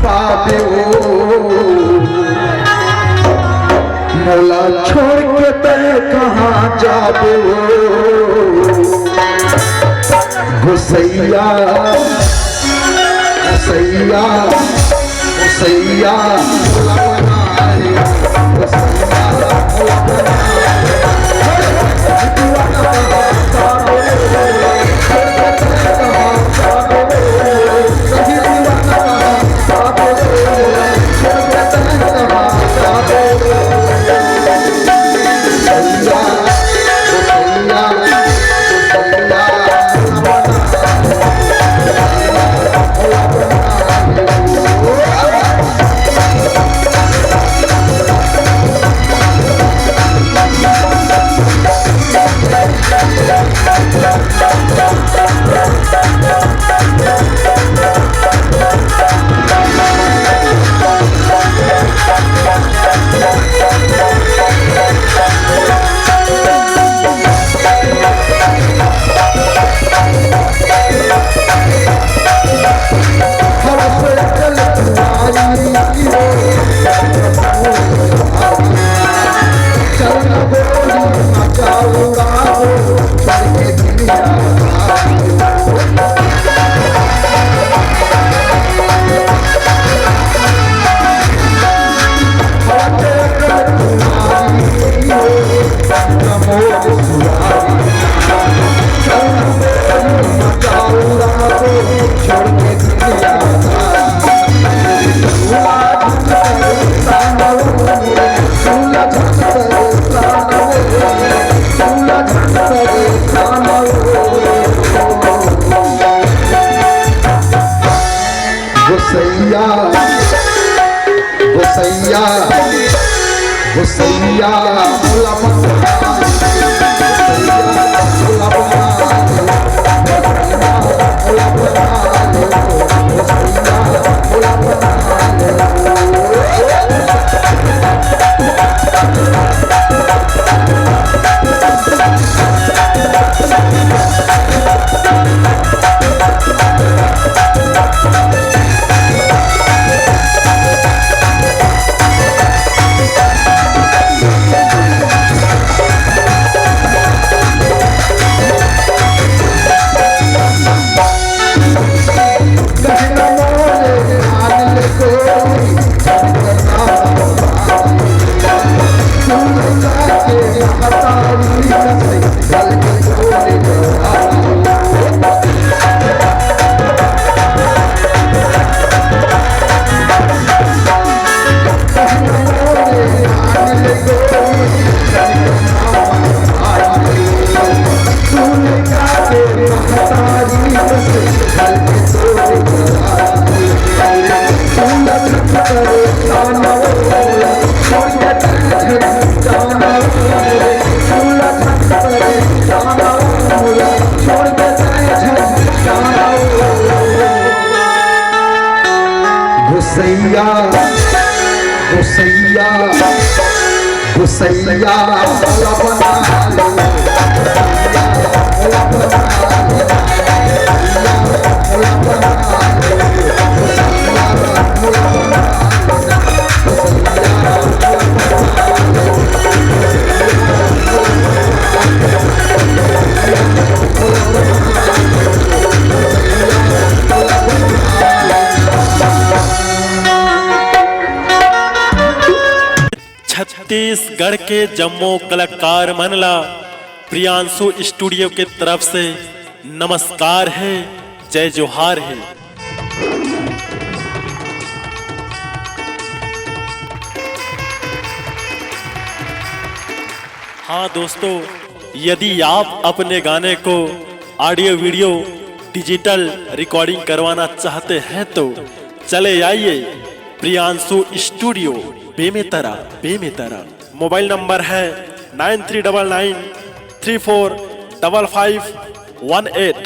पावे मोला छोड़ के ते कहाँ जावे गुसैया गुसैया गुसैया गुसैया गुसैया गुसैया गुसैया गुसैया गुसैया छत्तीसगढ़ के जम्मू कलाकार मनला प्रियांशु स्टूडियो के तरफ से नमस्कार है, जय जोहार है। हाँ दोस्तों, यदि आप अपने गाने को ऑडियो वीडियो डिजिटल रिकॉर्डिंग करवाना चाहते हैं तो चले आइए Priyanshu studio Bemetara. Mobile number है 9399345518।